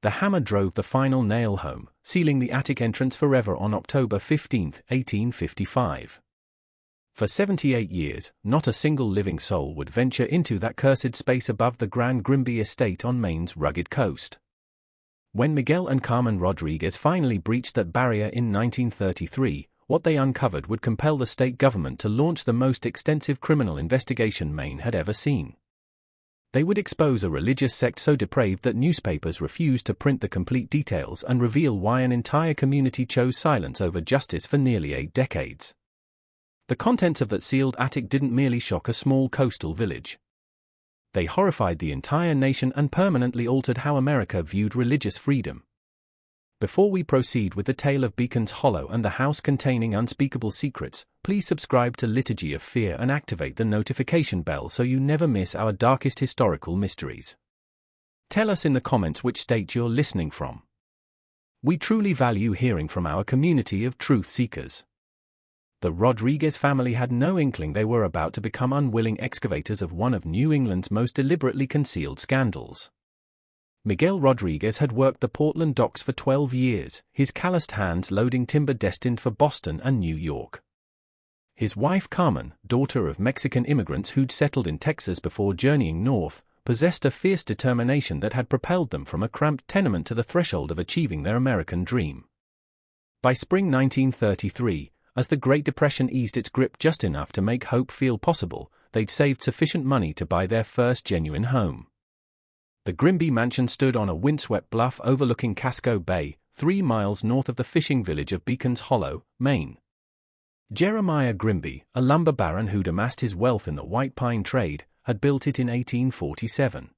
The hammer drove the final nail home, sealing the attic entrance forever on October 15, 1855. For 78 years, not a single living soul would venture into that cursed space above the Grand Grimby estate on Maine's rugged coast. When Miguel and Carmen Rodriguez finally breached that barrier in 1933, what they uncovered would compel the state government to launch the most extensive criminal investigation Maine had ever seen. They would expose a religious sect so depraved that newspapers refused to print the complete details and reveal why an entire community chose silence over justice for nearly 8 decades. The contents of that sealed attic didn't merely shock a small coastal village. They horrified the entire nation and permanently altered how America viewed religious freedom. Before we proceed with the tale of Beacon's Hollow and the house containing unspeakable secrets, please subscribe to Liturgy of Fear and activate the notification bell so you never miss our darkest historical mysteries. Tell us in the comments which state you're listening from. We truly value hearing from our community of truth seekers. The Rodriguez family had no inkling they were about to become unwilling excavators of one of New England's most deliberately concealed scandals. Miguel Rodriguez had worked the Portland docks for 12 years, his calloused hands loading timber destined for Boston and New York. His wife Carmen, daughter of Mexican immigrants who'd settled in Texas before journeying north, possessed a fierce determination that had propelled them from a cramped tenement to the threshold of achieving their American dream. By spring 1933, as the Great Depression eased its grip just enough to make hope feel possible, they'd saved sufficient money to buy their first genuine home. The Grimby mansion stood on a windswept bluff overlooking Casco Bay, 3 miles north of the fishing village of Beacon's Hollow, Maine. Jeremiah Grimby, a lumber baron who'd amassed his wealth in the white pine trade, had built it in 1847.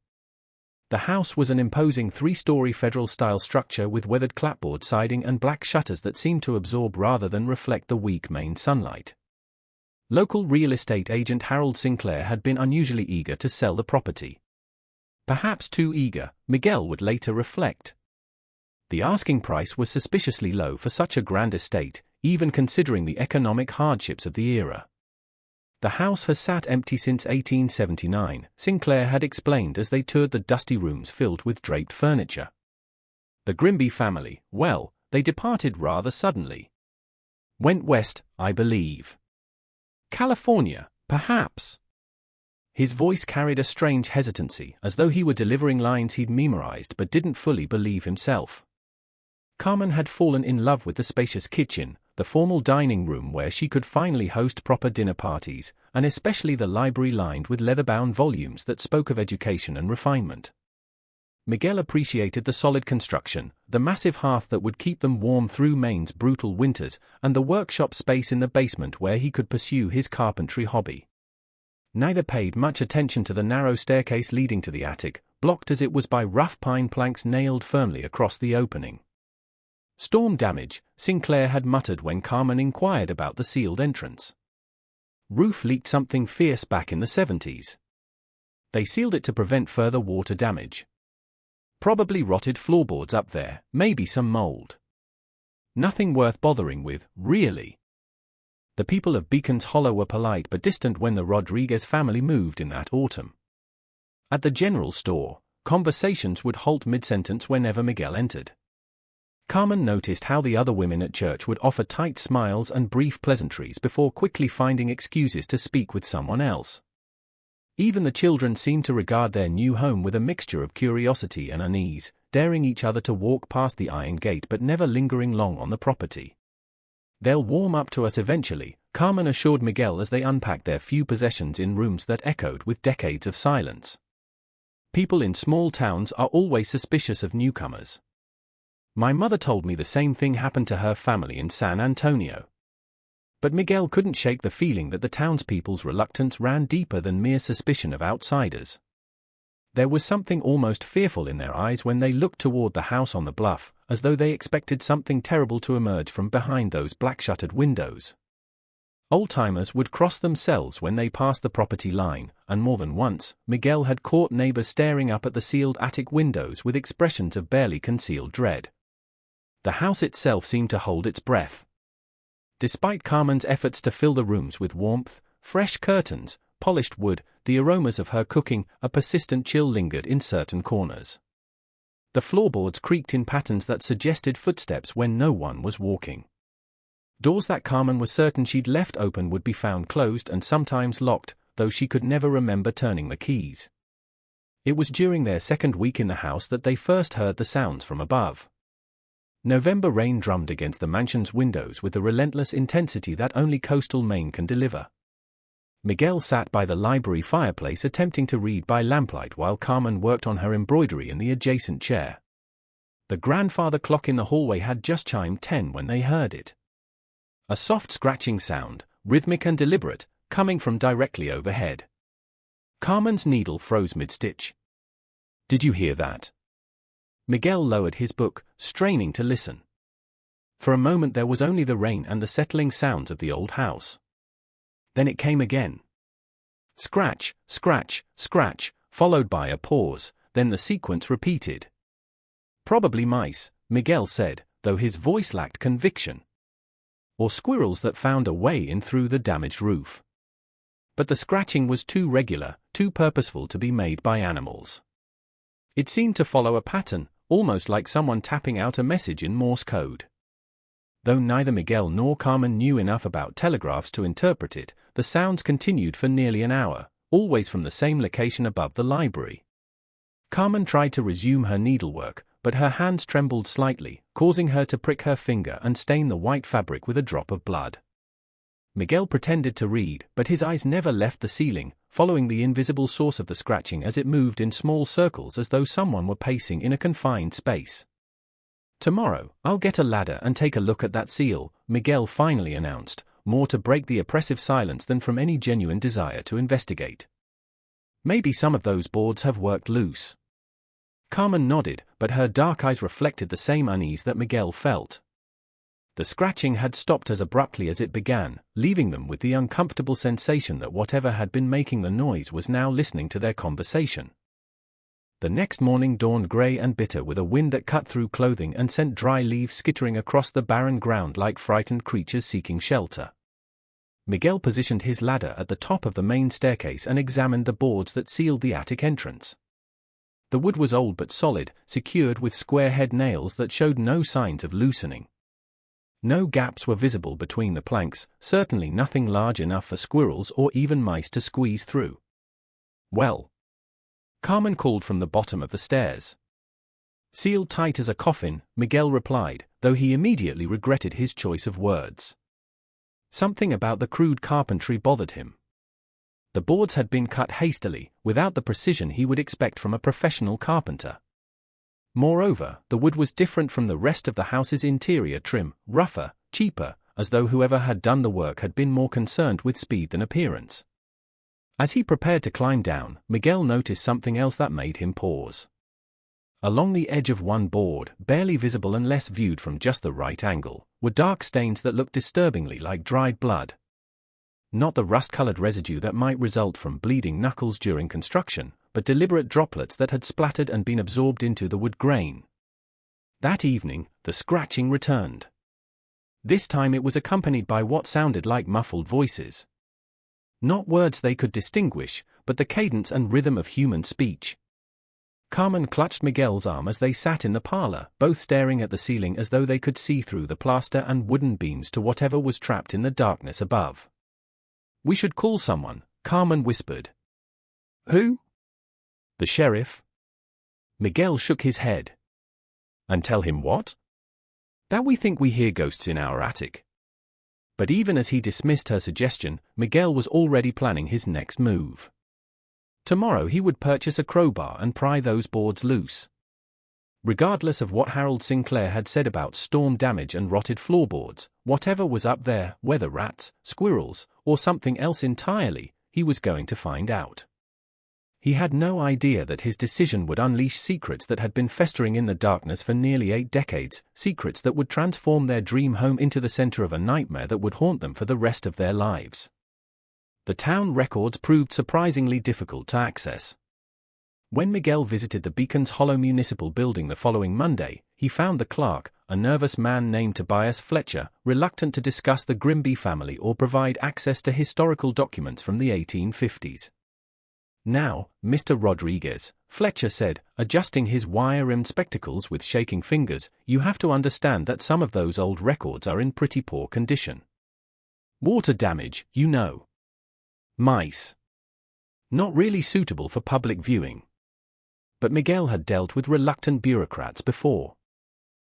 The house was an imposing 3-story federal-style structure with weathered clapboard siding and black shutters that seemed to absorb rather than reflect the weak Maine sunlight. Local real estate agent Harold Sinclair had been unusually eager to sell the property. Perhaps too eager, Miguel would later reflect. The asking price was suspiciously low for such a grand estate, even considering the economic hardships of the era. The house has sat empty since 1879, Sinclair had explained as they toured the dusty rooms filled with draped furniture. The Grimby family, well, they departed rather suddenly. Went west, I believe. California, perhaps. His voice carried a strange hesitancy, as though he were delivering lines he'd memorized but didn't fully believe himself. Carmen had fallen in love with the spacious kitchen, the formal dining room where she could finally host proper dinner parties, and especially the library lined with leather-bound volumes that spoke of education and refinement. Miguel appreciated the solid construction, the massive hearth that would keep them warm through Maine's brutal winters, and the workshop space in the basement where he could pursue his carpentry hobby. Neither paid much attention to the narrow staircase leading to the attic, blocked as it was by rough pine planks nailed firmly across the opening. Storm damage, Sinclair had muttered when Carmen inquired about the sealed entrance. Roof leaked something fierce back in the 70s. They sealed it to prevent further water damage. Probably rotted floorboards up there, maybe some mold. Nothing worth bothering with, really. The people of Beacon's Hollow were polite but distant when the Rodriguez family moved in that autumn. At the general store, conversations would halt mid-sentence whenever Miguel entered. Carmen noticed how the other women at church would offer tight smiles and brief pleasantries before quickly finding excuses to speak with someone else. Even the children seemed to regard their new home with a mixture of curiosity and unease, daring each other to walk past the iron gate but never lingering long on the property. "They'll warm up to us eventually," Carmen assured Miguel as they unpacked their few possessions in rooms that echoed with decades of silence. People in small towns are always suspicious of newcomers. My mother told me the same thing happened to her family in San Antonio. But Miguel couldn't shake the feeling that the townspeople's reluctance ran deeper than mere suspicion of outsiders. There was something almost fearful in their eyes when they looked toward the house on the bluff, as though they expected something terrible to emerge from behind those black-shuttered windows. Old-timers would cross themselves when they passed the property line, and more than once, Miguel had caught neighbors staring up at the sealed attic windows with expressions of barely concealed dread. The house itself seemed to hold its breath. Despite Carmen's efforts to fill the rooms with warmth, fresh curtains, polished wood, the aromas of her cooking, a persistent chill lingered in certain corners. The floorboards creaked in patterns that suggested footsteps when no one was walking. Doors that Carmen was certain she'd left open would be found closed and sometimes locked, though she could never remember turning the keys. It was during their second week in the house that they first heard the sounds from above. November rain drummed against the mansion's windows with the relentless intensity that only coastal Maine can deliver. Miguel sat by the library fireplace attempting to read by lamplight while Carmen worked on her embroidery in the adjacent chair. The grandfather clock in the hallway had just chimed 10 when they heard it. A soft scratching sound, rhythmic and deliberate, coming from directly overhead. Carmen's needle froze mid-stitch. "Did you hear that?" Miguel lowered his book, straining to listen. For a moment there was only the rain and the settling sounds of the old house. Then it came again. Scratch, scratch, scratch, followed by a pause, then the sequence repeated. "Probably mice," Miguel said, though his voice lacked conviction. "Or squirrels that found a way in through the damaged roof." But the scratching was too regular, too purposeful to be made by animals. It seemed to follow a pattern, almost like someone tapping out a message in Morse code. Though neither Miguel nor Carmen knew enough about telegraphs to interpret it, the sounds continued for nearly an hour, always from the same location above the library. Carmen tried to resume her needlework, but her hands trembled slightly, causing her to prick her finger and stain the white fabric with a drop of blood. Miguel pretended to read, but his eyes never left the ceiling, following the invisible source of the scratching as it moved in small circles as though someone were pacing in a confined space. "Tomorrow, I'll get a ladder and take a look at that seal," Miguel finally announced, more to break the oppressive silence than from any genuine desire to investigate. "Maybe some of those boards have worked loose." Carmen nodded, but her dark eyes reflected the same unease that Miguel felt. The scratching had stopped as abruptly as it began, leaving them with the uncomfortable sensation that whatever had been making the noise was now listening to their conversation. The next morning dawned grey and bitter with a wind that cut through clothing and sent dry leaves skittering across the barren ground like frightened creatures seeking shelter. Miguel positioned his ladder at the top of the main staircase and examined the boards that sealed the attic entrance. The wood was old but solid, secured with square-head nails that showed no signs of loosening. No gaps were visible between the planks, certainly nothing large enough for squirrels or even mice to squeeze through. "Well?" Carmen called from the bottom of the stairs. "Sealed tight as a coffin," Miguel replied, though he immediately regretted his choice of words. Something about the crude carpentry bothered him. The boards had been cut hastily, without the precision he would expect from a professional carpenter. Moreover, the wood was different from the rest of the house's interior trim, rougher, cheaper, as though whoever had done the work had been more concerned with speed than appearance. As he prepared to climb down, Miguel noticed something else that made him pause. Along the edge of one board, barely visible unless viewed from just the right angle, were dark stains that looked disturbingly like dried blood. Not the rust-colored residue that might result from bleeding knuckles during construction, but deliberate droplets that had splattered and been absorbed into the wood grain. That evening, the scratching returned. This time it was accompanied by what sounded like muffled voices. Not words they could distinguish, but the cadence and rhythm of human speech. Carmen clutched Miguel's arm as they sat in the parlor, both staring at the ceiling as though they could see through the plaster and wooden beams to whatever was trapped in the darkness above. "We should call someone," Carmen whispered. "Who?" "The sheriff." Miguel shook his head. "And tell him what?" "That we think we hear ghosts in our attic." But even as he dismissed her suggestion, Miguel was already planning his next move. Tomorrow he would purchase a crowbar and pry those boards loose. Regardless of what Harold Sinclair had said about storm damage and rotted floorboards, whatever was up there, whether rats, squirrels, or something else entirely, he was going to find out. He had no idea that his decision would unleash secrets that had been festering in the darkness for nearly 8 decades, secrets that would transform their dream home into the center of a nightmare that would haunt them for the rest of their lives. The town records proved surprisingly difficult to access. When Miguel visited the Beacon's Hollow Municipal Building the following Monday, he found the clerk, a nervous man named Tobias Fletcher, reluctant to discuss the Grimby family or provide access to historical documents from the 1850s. "Now, Mr. Rodriguez," Fletcher said, adjusting his wire-rimmed spectacles with shaking fingers, "you have to understand that some of those old records are in pretty poor condition. Water damage, you know. Mice. Not really suitable for public viewing." But Miguel had dealt with reluctant bureaucrats before.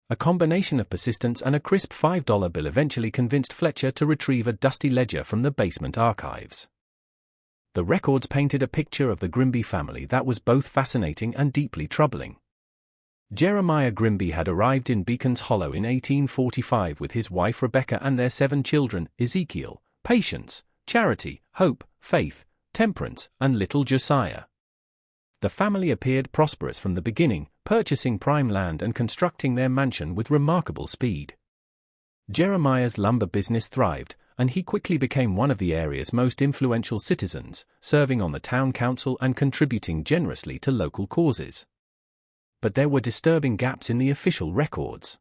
A combination of persistence and a crisp $5 bill eventually convinced Fletcher to retrieve a dusty ledger from the basement archives. The records painted a picture of the Grimby family that was both fascinating and deeply troubling. Jeremiah Grimby had arrived in Beacon's Hollow in 1845 with his wife Rebecca and their 7 children, Ezekiel, Patience, Charity, Hope, Faith, Temperance, and little Josiah. The family appeared prosperous from the beginning, purchasing prime land and constructing their mansion with remarkable speed. Jeremiah's lumber business thrived, and he quickly became one of the area's most influential citizens, serving on the town council and contributing generously to local causes. But there were disturbing gaps in the official records.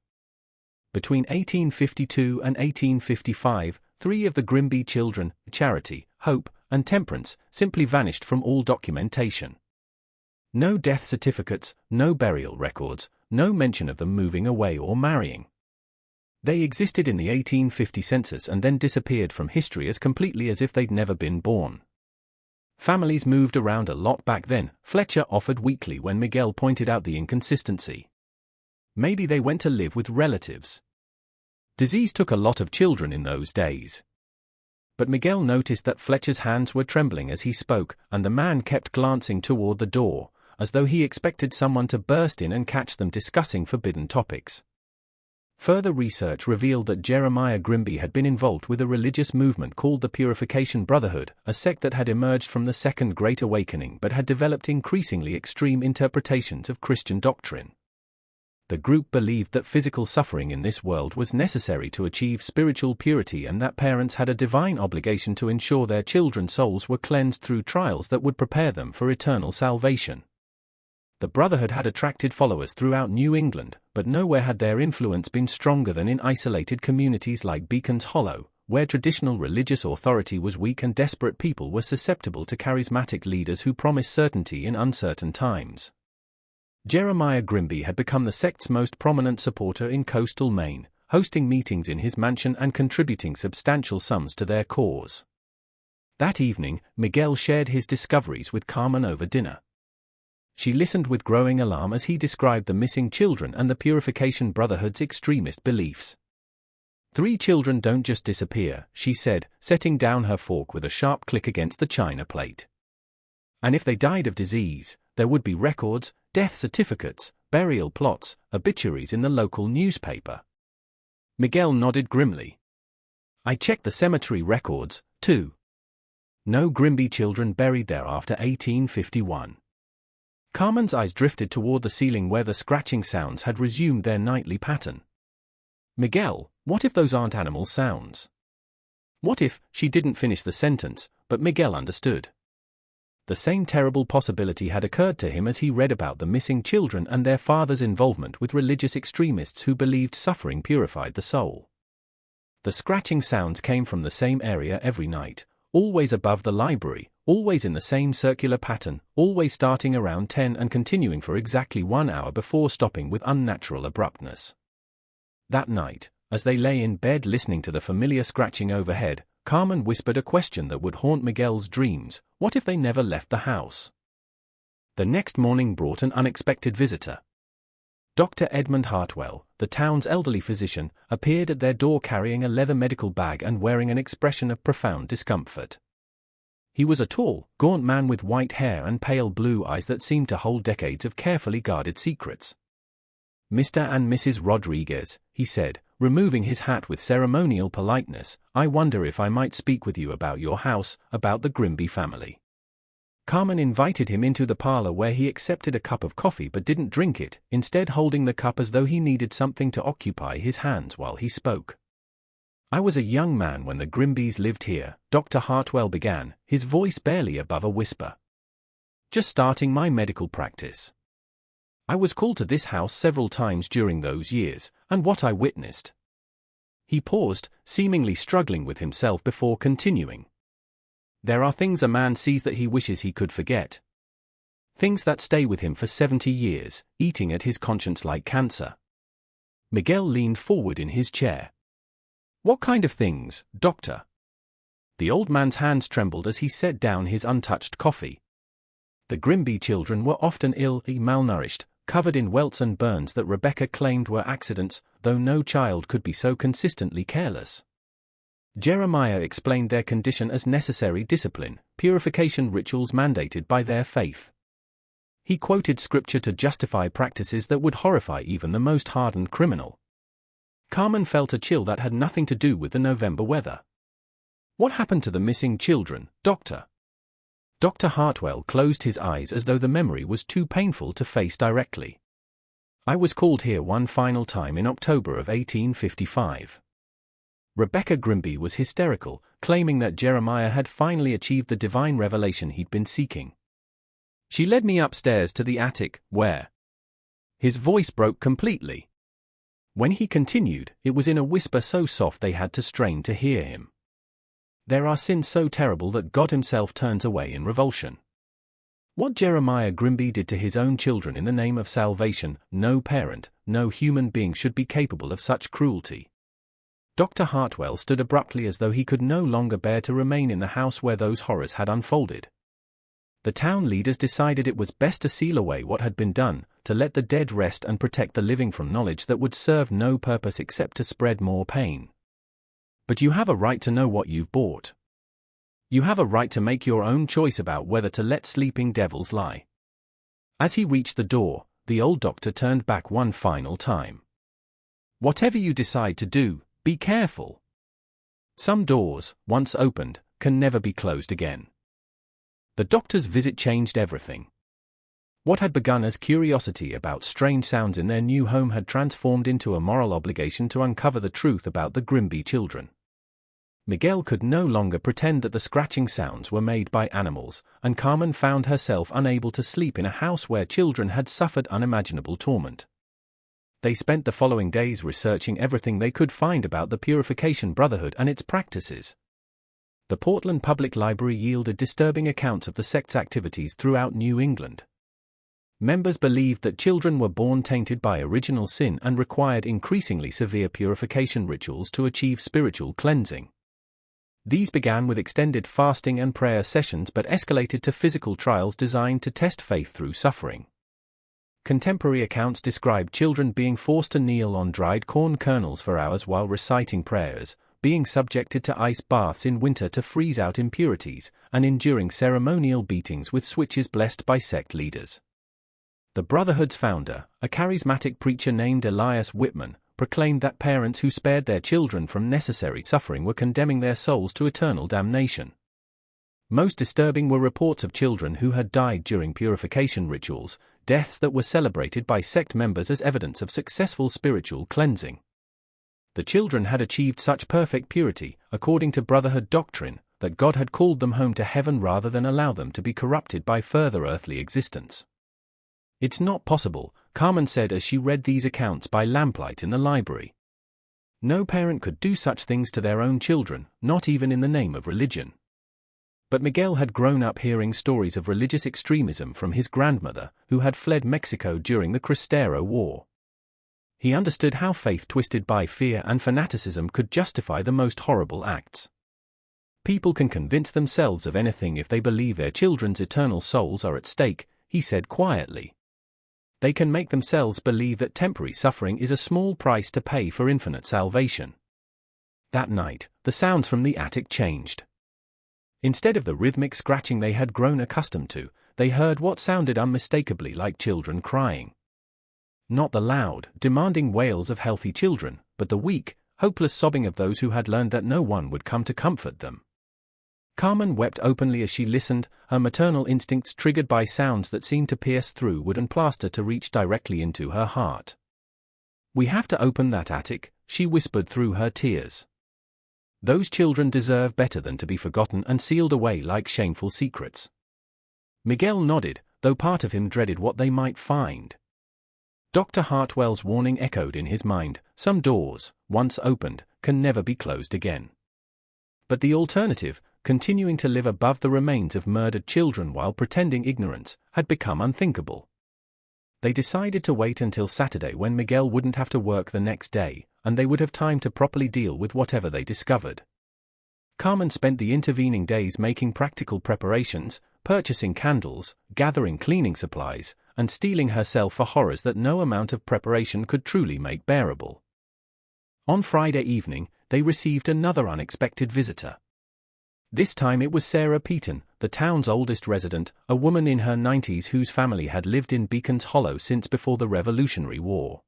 Between 1852 and 1855, 3 of the Grimby children, Charity, Hope, and Temperance, simply vanished from all documentation. No death certificates, no burial records, no mention of them moving away or marrying. They existed in the 1850 census and then disappeared from history as completely as if they'd never been born. Families moved around a lot back then, Fletcher offered weakly when Miguel pointed out the inconsistency. Maybe they went to live with relatives. Disease took a lot of children in those days. But Miguel noticed that Fletcher's hands were trembling as he spoke, and the man kept glancing toward the door, as though he expected someone to burst in and catch them discussing forbidden topics. Further research revealed that Jeremiah Grimby had been involved with a religious movement called the Purification Brotherhood, a sect that had emerged from the Second Great Awakening but had developed increasingly extreme interpretations of Christian doctrine. The group believed that physical suffering in this world was necessary to achieve spiritual purity and that parents had a divine obligation to ensure their children's souls were cleansed through trials that would prepare them for eternal salvation. The Brotherhood had attracted followers throughout New England, but nowhere had their influence been stronger than in isolated communities like Beacon's Hollow, where traditional religious authority was weak and desperate people were susceptible to charismatic leaders who promised certainty in uncertain times. Jeremiah Grimby had become the sect's most prominent supporter in coastal Maine, hosting meetings in his mansion and contributing substantial sums to their cause. That evening, Miguel shared his discoveries with Carmen over dinner. She listened with growing alarm as he described the missing children and the Purification Brotherhood's extremist beliefs. 3 children don't just disappear, she said, setting down her fork with a sharp click against the china plate. And if they died of disease, there would be records, death certificates, burial plots, obituaries in the local newspaper. Miguel nodded grimly. I checked the cemetery records, too. No Grimby children buried there after 1851. Carmen's eyes drifted toward the ceiling where the scratching sounds had resumed their nightly pattern. Miguel, what if those aren't animal sounds? What if, she didn't finish the sentence, but Miguel understood. The same terrible possibility had occurred to him as he read about the missing children and their father's involvement with religious extremists who believed suffering purified the soul. The scratching sounds came from the same area every night, always above the library, always in the same circular pattern, always starting around 10 and continuing for exactly 1 hour before stopping with unnatural abruptness. That night, as they lay in bed listening to the familiar scratching overhead, Carmen whispered a question that would haunt Miguel's dreams: what if they never left the house? The next morning brought an unexpected visitor. Dr. Edmund Hartwell, the town's elderly physician, appeared at their door carrying a leather medical bag and wearing an expression of profound discomfort. He was a tall, gaunt man with white hair and pale blue eyes that seemed to hold decades of carefully guarded secrets. Mr. and Mrs. Rodriguez, he said, removing his hat with ceremonial politeness, I wonder if I might speak with you about your house, about the Grimby family. Carmen invited him into the parlor where he accepted a cup of coffee but didn't drink it, instead holding the cup as though he needed something to occupy his hands while he spoke. I was a young man when the Grimbys lived here, Dr. Hartwell began, his voice barely above a whisper. Just starting my medical practice. I was called to this house several times during those years, and what I witnessed. He paused, seemingly struggling with himself before continuing. There are things a man sees that he wishes he could forget. Things that stay with him for 70 years, eating at his conscience like cancer. Miguel leaned forward in his chair. What kind of things, doctor? The old man's hands trembled as he set down his untouched coffee. The Grimby children were often ill, malnourished, covered in welts and burns that Rebecca claimed were accidents, though no child could be so consistently careless. Jeremiah explained their condition as necessary discipline, purification rituals mandated by their faith. He quoted scripture to justify practices that would horrify even the most hardened criminal. Carmen felt a chill that had nothing to do with the November weather. What happened to the missing children, doctor? Dr. Hartwell closed his eyes as though the memory was too painful to face directly. I was called here one final time in October of 1855. Rebecca Grimby was hysterical, claiming that Jeremiah had finally achieved the divine revelation he'd been seeking. She led me upstairs to the attic, where... His voice broke completely. When he continued, it was in a whisper so soft they had to strain to hear him. There are sins so terrible that God himself turns away in revulsion. What Jeremiah Grimby did to his own children in the name of salvation, no parent, no human being should be capable of such cruelty. Dr. Hartwell stood abruptly as though he could no longer bear to remain in the house where those horrors had unfolded. The town leaders decided it was best to seal away what had been done, to let the dead rest and protect the living from knowledge that would serve no purpose except to spread more pain. But you have a right to know what you've bought. You have a right to make your own choice about whether to let sleeping devils lie. As he reached the door, the old doctor turned back one final time. Whatever you decide to do, be careful. Some doors, once opened, can never be closed again. The doctor's visit changed everything. What had begun as curiosity about strange sounds in their new home had transformed into a moral obligation to uncover the truth about the Grimby children. Miguel could no longer pretend that the scratching sounds were made by animals, and Carmen found herself unable to sleep in a house where children had suffered unimaginable torment. They spent the following days researching everything they could find about the Purification Brotherhood and its practices. The Portland Public Library yielded disturbing accounts of the sect's activities throughout New England. Members believed that children were born tainted by original sin and required increasingly severe purification rituals to achieve spiritual cleansing. These began with extended fasting and prayer sessions but escalated to physical trials designed to test faith through suffering. Contemporary accounts describe children being forced to kneel on dried corn kernels for hours while reciting prayers, being subjected to ice baths in winter to freeze out impurities, and enduring ceremonial beatings with switches blessed by sect leaders. The Brotherhood's founder, a charismatic preacher named Elias Whitman, proclaimed that parents who spared their children from necessary suffering were condemning their souls to eternal damnation. Most disturbing were reports of children who had died during purification rituals, deaths that were celebrated by sect members as evidence of successful spiritual cleansing. The children had achieved such perfect purity, according to Brotherhood doctrine, that God had called them home to heaven rather than allow them to be corrupted by further earthly existence. It's not possible, Carmen said as she read these accounts by lamplight in the library. No parent could do such things to their own children, not even in the name of religion. But Miguel had grown up hearing stories of religious extremism from his grandmother, who had fled Mexico during the Cristero War. He understood how faith twisted by fear and fanaticism could justify the most horrible acts. People can convince themselves of anything if they believe their children's eternal souls are at stake, he said quietly. They can make themselves believe that temporary suffering is a small price to pay for infinite salvation. That night, the sounds from the attic changed. Instead of the rhythmic scratching they had grown accustomed to, they heard what sounded unmistakably like children crying. Not the loud, demanding wails of healthy children, but the weak, hopeless sobbing of those who had learned that no one would come to comfort them. Carmen wept openly as she listened, her maternal instincts triggered by sounds that seemed to pierce through wood and plaster to reach directly into her heart. "We have to open that attic," she whispered through her tears. "Those children deserve better than to be forgotten and sealed away like shameful secrets." Miguel nodded, though part of him dreaded what they might find. Dr. Hartwell's warning echoed in his mind, some doors, once opened, can never be closed again. But the alternative, continuing to live above the remains of murdered children while pretending ignorance, had become unthinkable. They decided to wait until Saturday when Miguel wouldn't have to work the next day, and they would have time to properly deal with whatever they discovered. Carmen spent the intervening days making practical preparations, purchasing candles, gathering cleaning supplies, and steeling herself for horrors that no amount of preparation could truly make bearable. On Friday evening, they received another unexpected visitor. This time it was Sarah Peaton, the town's oldest resident, a woman in her 90s whose family had lived in Beacon's Hollow since before the Revolutionary War.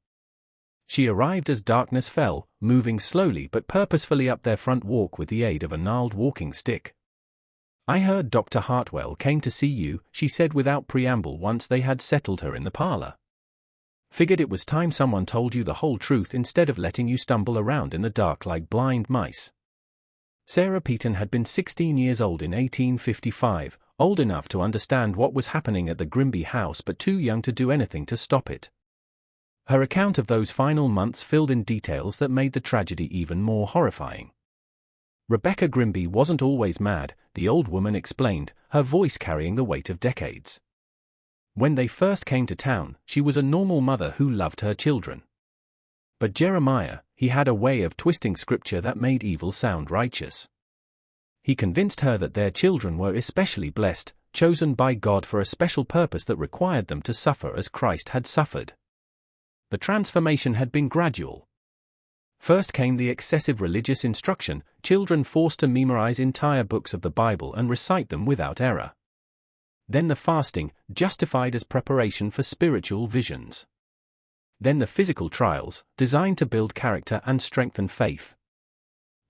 She arrived as darkness fell, moving slowly but purposefully up their front walk with the aid of a gnarled walking stick. "I heard Dr. Hartwell came to see you," she said without preamble once they had settled her in the parlor. "Figured it was time someone told you the whole truth instead of letting you stumble around in the dark like blind mice." Sarah Peaton had been 16 years old in 1855, old enough to understand what was happening at the Grimby house but too young to do anything to stop it. Her account of those final months filled in details that made the tragedy even more horrifying. Rebecca Grimby wasn't always mad, the old woman explained, her voice carrying the weight of decades. When they first came to town, she was a normal mother who loved her children. But Jeremiah, he had a way of twisting scripture that made evil sound righteous. He convinced her that their children were especially blessed, chosen by God for a special purpose that required them to suffer as Christ had suffered. The transformation had been gradual. First came the excessive religious instruction, children forced to memorize entire books of the Bible and recite them without error. Then the fasting, justified as preparation for spiritual visions. Then the physical trials, designed to build character and strengthen faith.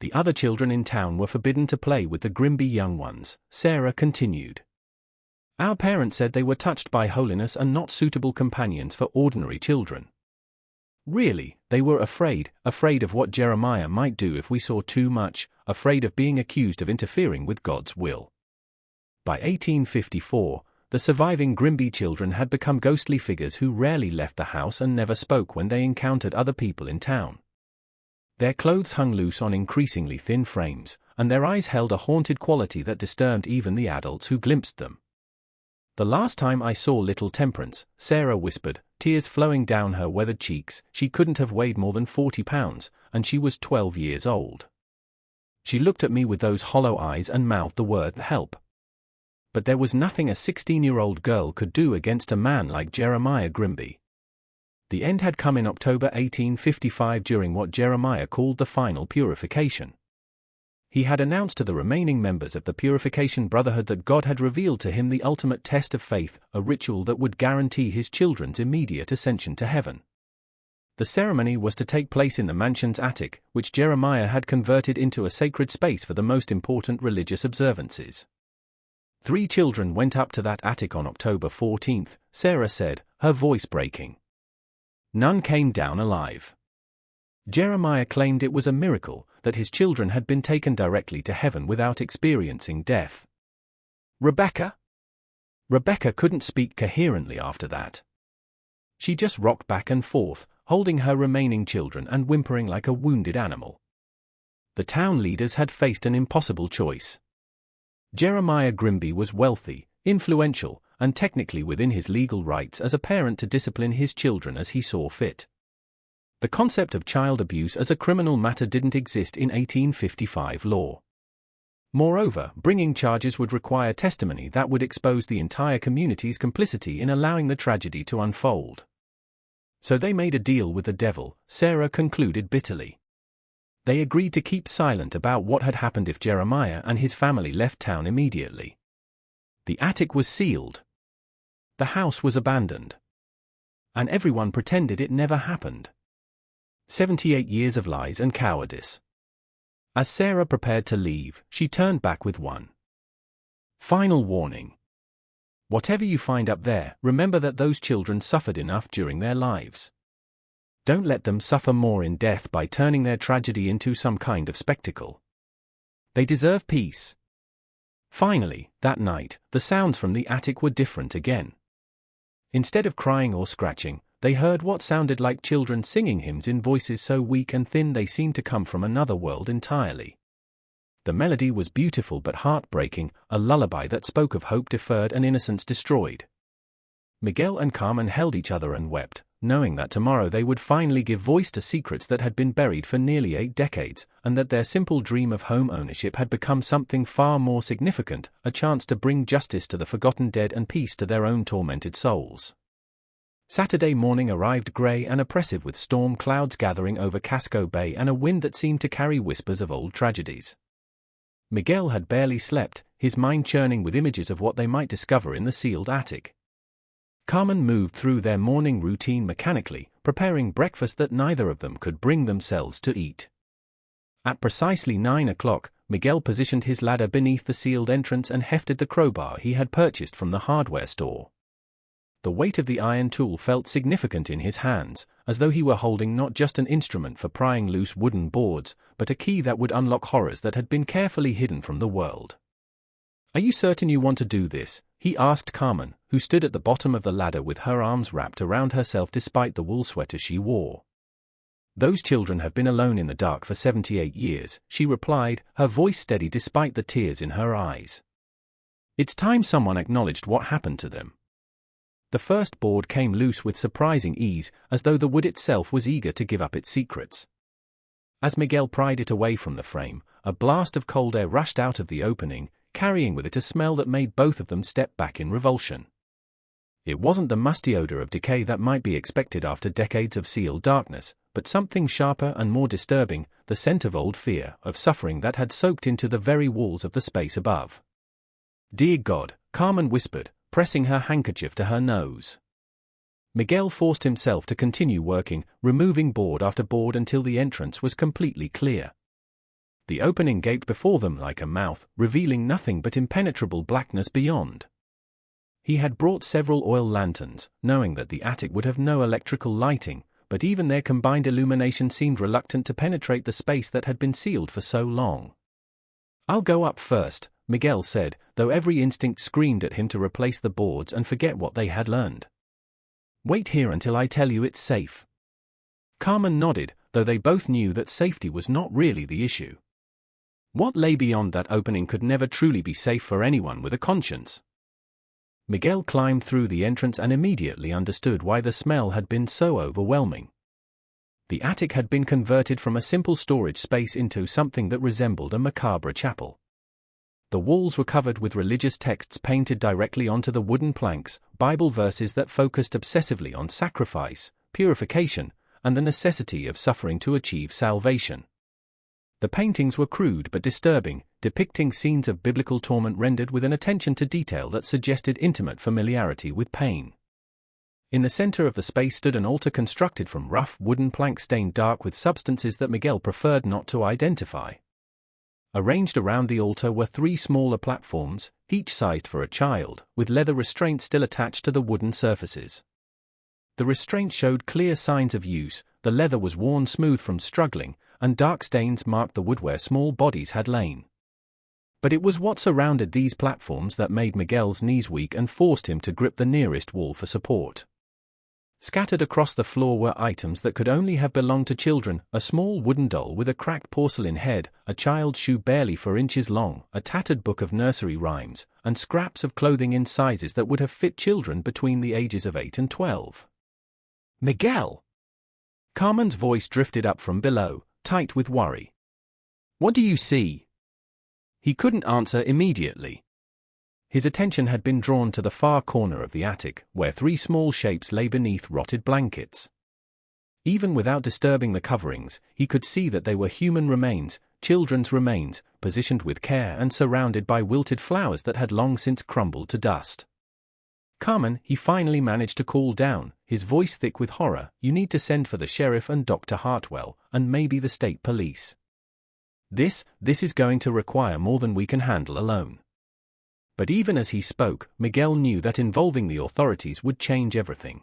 The other children in town were forbidden to play with the Grimby young ones, Sarah continued. Our parents said they were touched by holiness and not suitable companions for ordinary children. Really, they were afraid of what Jeremiah might do if we saw too much, afraid of being accused of interfering with God's will. By 1854, the surviving Grimby children had become ghostly figures who rarely left the house and never spoke when they encountered other people in town. Their clothes hung loose on increasingly thin frames, and their eyes held a haunted quality that disturbed even the adults who glimpsed them. "The last time I saw little Temperance," Sarah whispered, tears flowing down her weathered cheeks, "she couldn't have weighed more than 40 pounds, and she was 12 years old. She looked at me with those hollow eyes and mouthed the word help. But there was nothing a 16-year-old girl could do against a man like Jeremiah Grimby." The end had come in October 1855 during what Jeremiah called the final purification. He had announced to the remaining members of the Purification Brotherhood that God had revealed to him the ultimate test of faith, a ritual that would guarantee his children's immediate ascension to heaven. The ceremony was to take place in the mansion's attic, which Jeremiah had converted into a sacred space for the most important religious observances. 3 children went up to that attic on October 14, Sarah said, her voice breaking. None came down alive. Jeremiah claimed it was a miracle that his children had been taken directly to heaven without experiencing death. Rebecca couldn't speak coherently after that. She just rocked back and forth, holding her remaining children and whimpering like a wounded animal. The town leaders had faced an impossible choice. Jeremiah Grimby was wealthy, influential, and technically within his legal rights as a parent to discipline his children as he saw fit. The concept of child abuse as a criminal matter didn't exist in 1855 law. Moreover, bringing charges would require testimony that would expose the entire community's complicity in allowing the tragedy to unfold. So they made a deal with the devil, Sarah concluded bitterly. They agreed to keep silent about what had happened if Jeremiah and his family left town immediately. The attic was sealed. The house was abandoned. And everyone pretended it never happened. 78 years of lies and cowardice. As Sarah prepared to leave, she turned back with one final warning. Whatever you find up there, remember that those children suffered enough during their lives. Don't let them suffer more in death by turning their tragedy into some kind of spectacle. They deserve peace. Finally, that night, the sounds from the attic were different again. Instead of crying or scratching, they heard what sounded like children singing hymns in voices so weak and thin they seemed to come from another world entirely. The melody was beautiful but heartbreaking, a lullaby that spoke of hope deferred and innocence destroyed. Miguel and Carmen held each other and wept, knowing that tomorrow they would finally give voice to secrets that had been buried for nearly 8 decades, and that their simple dream of home ownership had become something far more significant, a chance to bring justice to the forgotten dead and peace to their own tormented souls. Saturday morning arrived grey and oppressive, with storm clouds gathering over Casco Bay and a wind that seemed to carry whispers of old tragedies. Miguel had barely slept, his mind churning with images of what they might discover in the sealed attic. Carmen moved through their morning routine mechanically, preparing breakfast that neither of them could bring themselves to eat. At precisely 9 o'clock, Miguel positioned his ladder beneath the sealed entrance and hefted the crowbar he had purchased from the hardware store. The weight of the iron tool felt significant in his hands, as though he were holding not just an instrument for prying loose wooden boards, but a key that would unlock horrors that had been carefully hidden from the world. "Are you certain you want to do this?" he asked Carmen, who stood at the bottom of the ladder with her arms wrapped around herself despite the wool sweater she wore. "Those children have been alone in the dark for 78 years, she replied, her voice steady despite the tears in her eyes. "It's time someone acknowledged what happened to them." The first board came loose with surprising ease, as though the wood itself was eager to give up its secrets. As Miguel pried it away from the frame, a blast of cold air rushed out of the opening, carrying with it a smell that made both of them step back in revulsion. It wasn't the musty odor of decay that might be expected after decades of sealed darkness, but something sharper and more disturbing, the scent of old fear, of suffering that had soaked into the very walls of the space above. "Dear God," Carmen whispered, pressing her handkerchief to her nose. Miguel forced himself to continue working, removing board after board until the entrance was completely clear. The opening gaped before them like a mouth, revealing nothing but impenetrable blackness beyond. He had brought several oil lanterns, knowing that the attic would have no electrical lighting, but even their combined illumination seemed reluctant to penetrate the space that had been sealed for so long. "I'll go up first," Miguel said, though every instinct screamed at him to replace the boards and forget what they had learned. "Wait here until I tell you it's safe." Carmen nodded, though they both knew that safety was not really the issue. What lay beyond that opening could never truly be safe for anyone with a conscience. Miguel climbed through the entrance and immediately understood why the smell had been so overwhelming. The attic had been converted from a simple storage space into something that resembled a macabre chapel. The walls were covered with religious texts painted directly onto the wooden planks, Bible verses that focused obsessively on sacrifice, purification, and the necessity of suffering to achieve salvation. The paintings were crude but disturbing, depicting scenes of biblical torment rendered with an attention to detail that suggested intimate familiarity with pain. In the center of the space stood an altar constructed from rough wooden planks stained dark with substances that Miguel preferred not to identify. Arranged around the altar were 3 smaller platforms, each sized for a child, with leather restraints still attached to the wooden surfaces. The restraints showed clear signs of use, the leather was worn smooth from struggling, and dark stains marked the wood where small bodies had lain. But it was what surrounded these platforms that made Miguel's knees weak and forced him to grip the nearest wall for support. Scattered across the floor were items that could only have belonged to children, a small wooden doll with a cracked porcelain head, a child's shoe barely 4 inches long, a tattered book of nursery rhymes, and scraps of clothing in sizes that would have fit children between the ages of 8 and 12. "Miguel!" Carmen's voice drifted up from below, tight with worry. "What do you see?" He couldn't answer immediately. His attention had been drawn to the far corner of the attic, where 3 small shapes lay beneath rotted blankets. Even without disturbing the coverings, he could see that they were human remains, children's remains, positioned with care and surrounded by wilted flowers that had long since crumbled to dust. "Carmen," he finally managed to call down, his voice thick with horror, "you need to send for the sheriff and Dr. Hartwell, and maybe the state police. This is going to require more than we can handle alone." But even as he spoke, Miguel knew that involving the authorities would change everything.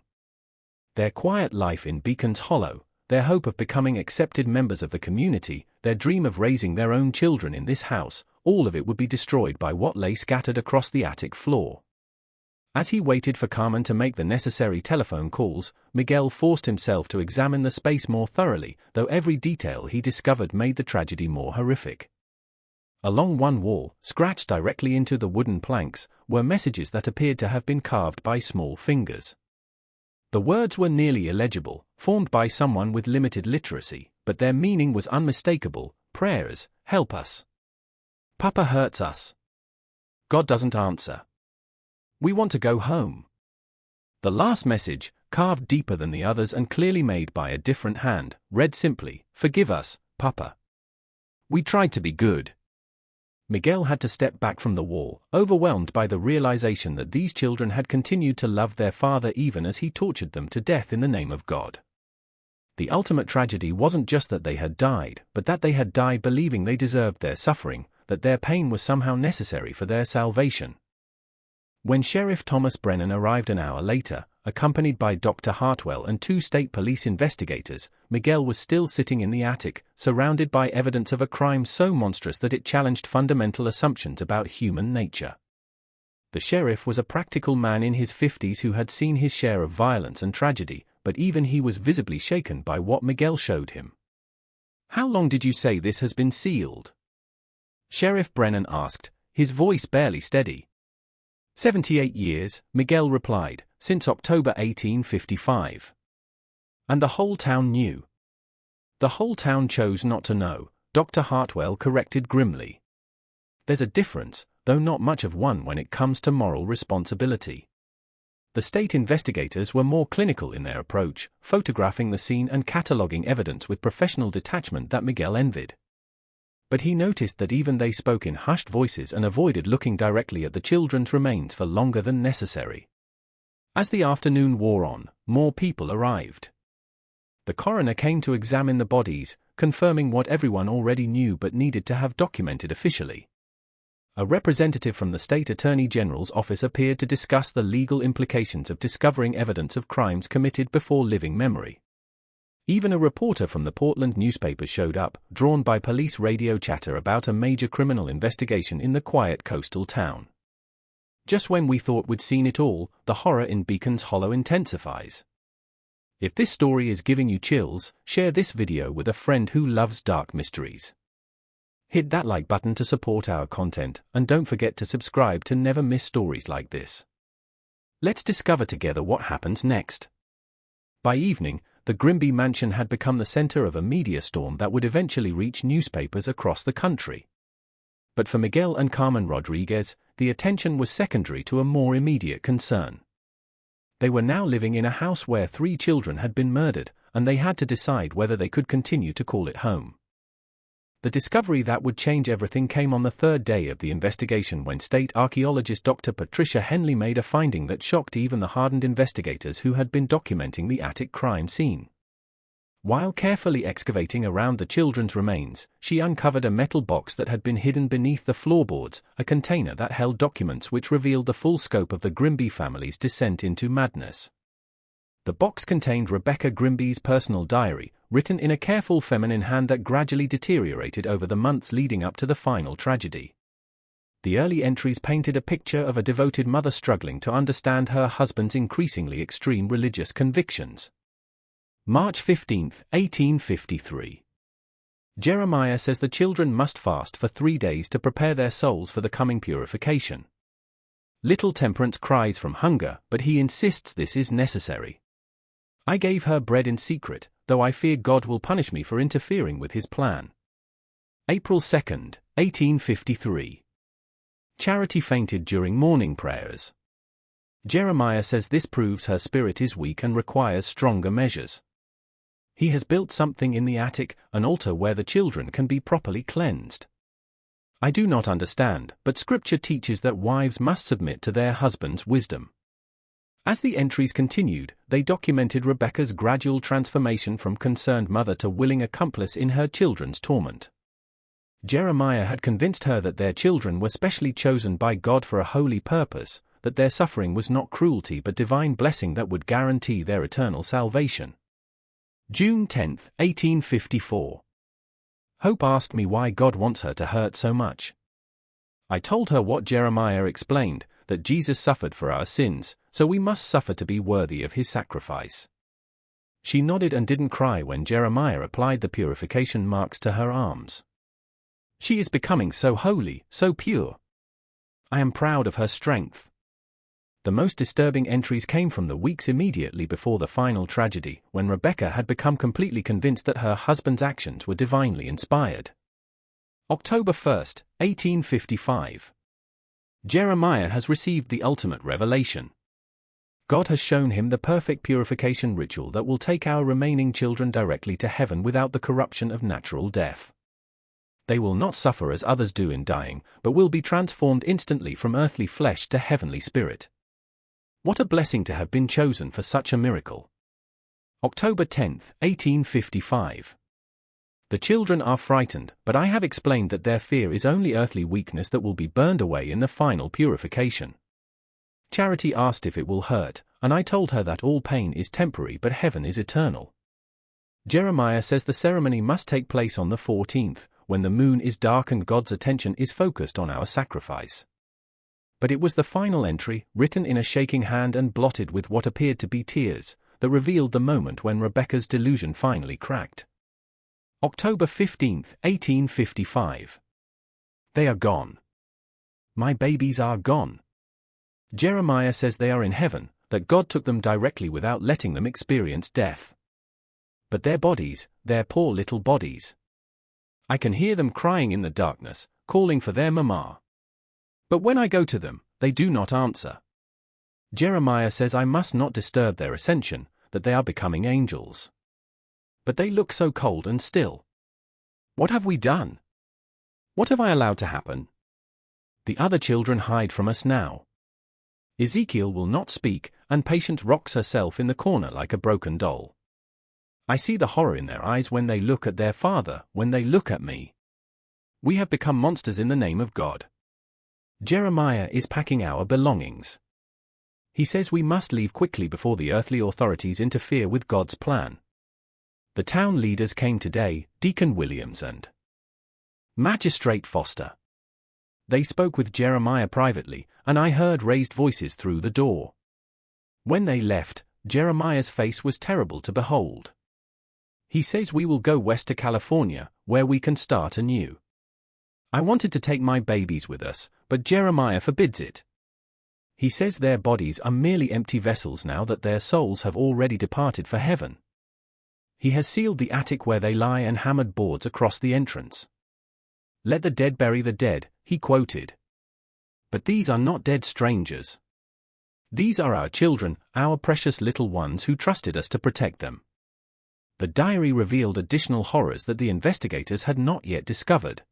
Their quiet life in Beacon's Hollow, their hope of becoming accepted members of the community, their dream of raising their own children in this house, all of it would be destroyed by what lay scattered across the attic floor. As he waited for Carmen to make the necessary telephone calls, Miguel forced himself to examine the space more thoroughly, though every detail he discovered made the tragedy more horrific. Along one wall, scratched directly into the wooden planks, were messages that appeared to have been carved by small fingers. The words were nearly illegible, formed by someone with limited literacy, but their meaning was unmistakable. Prayers, help us. Papa hurts us. God doesn't answer. We want to go home. The last message, carved deeper than the others and clearly made by a different hand, read simply, "Forgive us, Papa. We tried to be good." Miguel had to step back from the wall, overwhelmed by the realization that these children had continued to love their father even as he tortured them to death in the name of God. The ultimate tragedy wasn't just that they had died, but that they had died believing they deserved their suffering, that their pain was somehow necessary for their salvation. When Sheriff Thomas Brennan arrived an hour later, accompanied by Dr. Hartwell and 2 state police investigators, Miguel was still sitting in the attic, surrounded by evidence of a crime so monstrous that it challenged fundamental assumptions about human nature. The sheriff was a practical man in his 50s who had seen his share of violence and tragedy, but even he was visibly shaken by what Miguel showed him. "How long did you say this has been sealed?" Sheriff Brennan asked, his voice barely steady. 78 years, Miguel replied, "since October 1855. And the whole town knew." "The whole town chose not to know," Dr. Hartwell corrected grimly. "There's a difference, though not much of one when it comes to moral responsibility." The state investigators were more clinical in their approach, photographing the scene and cataloguing evidence with professional detachment that Miguel envied. But he noticed that even they spoke in hushed voices and avoided looking directly at the children's remains for longer than necessary. As the afternoon wore on, more people arrived. The coroner came to examine the bodies, confirming what everyone already knew but needed to have documented officially. A representative from the state attorney general's office appeared to discuss the legal implications of discovering evidence of crimes committed before living memory. Even a reporter from the Portland newspaper showed up, drawn by police radio chatter about a major criminal investigation in the quiet coastal town. Just when we thought we'd seen it all, the horror in Beacon's Hollow intensifies. If this story is giving you chills, share this video with a friend who loves dark mysteries. Hit that like button to support our content, and don't forget to subscribe to never miss stories like this. Let's discover together what happens next. By evening, the Grimby mansion had become the center of a media storm that would eventually reach newspapers across the country. But for Miguel and Carmen Rodriguez, the attention was secondary to a more immediate concern. They were now living in a house where 3 children had been murdered, and they had to decide whether they could continue to call it home. The discovery that would change everything came on the 3rd day of the investigation when state archaeologist Dr. Patricia Henley made a finding that shocked even the hardened investigators who had been documenting the attic crime scene. While carefully excavating around the children's remains, she uncovered a metal box that had been hidden beneath the floorboards, a container that held documents which revealed the full scope of the Grimby family's descent into madness. The box contained Rebecca Grimby's personal diary, written in a careful feminine hand that gradually deteriorated over the months leading up to the final tragedy. The early entries painted a picture of a devoted mother struggling to understand her husband's increasingly extreme religious convictions. March 15, 1853. Jeremiah says the children must fast for 3 days to prepare their souls for the coming purification. Little Temperance cries from hunger, but he insists this is necessary. "I gave her bread in secret, though I fear God will punish me for interfering with his plan." April 2, 1853. Charity fainted during morning prayers. Jeremiah says this proves her spirit is weak and requires stronger measures. He has built something in the attic, an altar where the children can be properly cleansed. "I do not understand, but Scripture teaches that wives must submit to their husband's wisdom." As the entries continued, they documented Rebecca's gradual transformation from concerned mother to willing accomplice in her children's torment. Jeremiah had convinced her that their children were specially chosen by God for a holy purpose, that their suffering was not cruelty but divine blessing that would guarantee their eternal salvation. June 10, 1854. Hope asked me why God wants her to hurt so much. I told her what Jeremiah explained, that Jesus suffered for our sins, so we must suffer to be worthy of his sacrifice. She nodded and didn't cry when Jeremiah applied the purification marks to her arms. She is becoming so holy, so pure. I am proud of her strength. The most disturbing entries came from the weeks immediately before the final tragedy, when Rebecca had become completely convinced that her husband's actions were divinely inspired. October 1, 1855. Jeremiah has received the ultimate revelation. God has shown him the perfect purification ritual that will take our remaining children directly to heaven without the corruption of natural death. They will not suffer as others do in dying, but will be transformed instantly from earthly flesh to heavenly spirit. What a blessing to have been chosen for such a miracle. October 10, 1855. The children are frightened, but I have explained that their fear is only earthly weakness that will be burned away in the final purification. Charity asked if it will hurt, and I told her that all pain is temporary but heaven is eternal. Jeremiah says the ceremony must take place on the 14th, when the moon is dark and God's attention is focused on our sacrifice. But it was the final entry, written in a shaking hand and blotted with what appeared to be tears, that revealed the moment when Rebecca's delusion finally cracked. October 15, 1855. They are gone. My babies are gone. Jeremiah says they are in heaven, that God took them directly without letting them experience death. But their bodies, their poor little bodies. I can hear them crying in the darkness, calling for their mama. But when I go to them, they do not answer. Jeremiah says I must not disturb their ascension, that they are becoming angels. But they look so cold and still. What have we done? What have I allowed to happen? The other children hide from us now. Ezekiel will not speak, and Patience rocks herself in the corner like a broken doll. I see the horror in their eyes when they look at their father, when they look at me. We have become monsters in the name of God. Jeremiah is packing our belongings. He says we must leave quickly before the earthly authorities interfere with God's plan. The town leaders came today, Deacon Williams and Magistrate Foster. They spoke with Jeremiah privately, and I heard raised voices through the door. When they left, Jeremiah's face was terrible to behold. He says we will go west to California, where we can start anew. I wanted to take my babies with us, but Jeremiah forbids it. He says their bodies are merely empty vessels now that their souls have already departed for heaven. He has sealed the attic where they lie and hammered boards across the entrance. Let the dead bury the dead, he quoted. But these are not dead strangers. These are our children, our precious little ones who trusted us to protect them. The diary revealed additional horrors that the investigators had not yet discovered.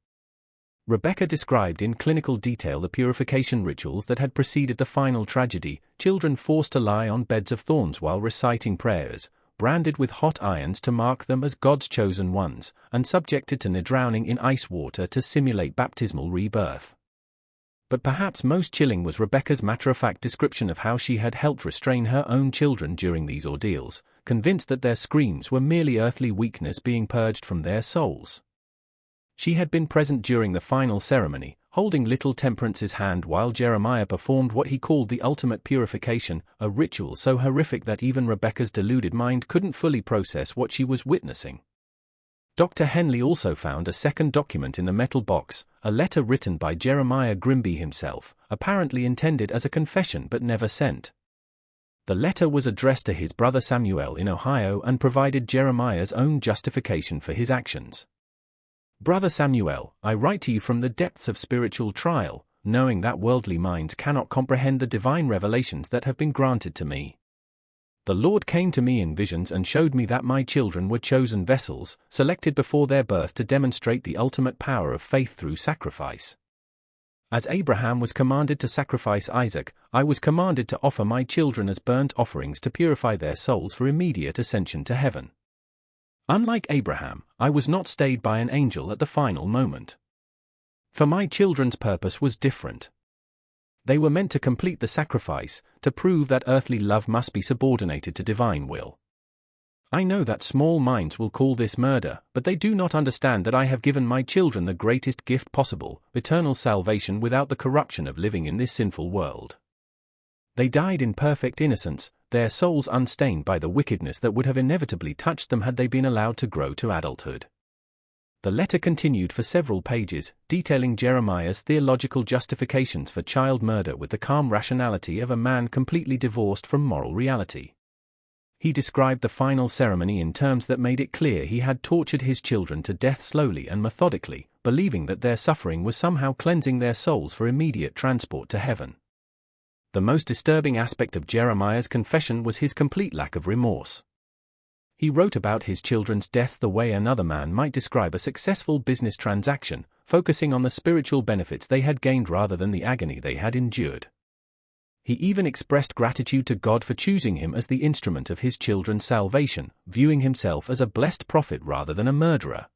Rebecca described in clinical detail the purification rituals that had preceded the final tragedy, children forced to lie on beds of thorns while reciting prayers, branded with hot irons to mark them as God's chosen ones, and subjected to drowning in ice water to simulate baptismal rebirth. But perhaps most chilling was Rebecca's matter-of-fact description of how she had helped restrain her own children during these ordeals, convinced that their screams were merely earthly weakness being purged from their souls. She had been present during the final ceremony, holding little Temperance's hand while Jeremiah performed what he called the ultimate purification, a ritual so horrific that even Rebecca's deluded mind couldn't fully process what she was witnessing. Dr. Henley also found a second document in the metal box, a letter written by Jeremiah Grimby himself, apparently intended as a confession but never sent. The letter was addressed to his brother Samuel in Ohio and provided Jeremiah's own justification for his actions. Brother Samuel, I write to you from the depths of spiritual trial, knowing that worldly minds cannot comprehend the divine revelations that have been granted to me. The Lord came to me in visions and showed me that my children were chosen vessels, selected before their birth to demonstrate the ultimate power of faith through sacrifice. As Abraham was commanded to sacrifice Isaac, I was commanded to offer my children as burnt offerings to purify their souls for immediate ascension to heaven. Unlike Abraham, I was not stayed by an angel at the final moment. For my children's purpose was different. They were meant to complete the sacrifice, to prove that earthly love must be subordinated to divine will. I know that small minds will call this murder, but they do not understand that I have given my children the greatest gift possible, eternal salvation without the corruption of living in this sinful world. They died in perfect innocence, their souls unstained by the wickedness that would have inevitably touched them had they been allowed to grow to adulthood. The letter continued for several pages, detailing Jeremiah's theological justifications for child murder with the calm rationality of a man completely divorced from moral reality. He described the final ceremony in terms that made it clear he had tortured his children to death slowly and methodically, believing that their suffering was somehow cleansing their souls for immediate transport to heaven. The most disturbing aspect of Jeremiah's confession was his complete lack of remorse. He wrote about his children's deaths the way another man might describe a successful business transaction, focusing on the spiritual benefits they had gained rather than the agony they had endured. He even expressed gratitude to God for choosing him as the instrument of his children's salvation, viewing himself as a blessed prophet rather than a murderer.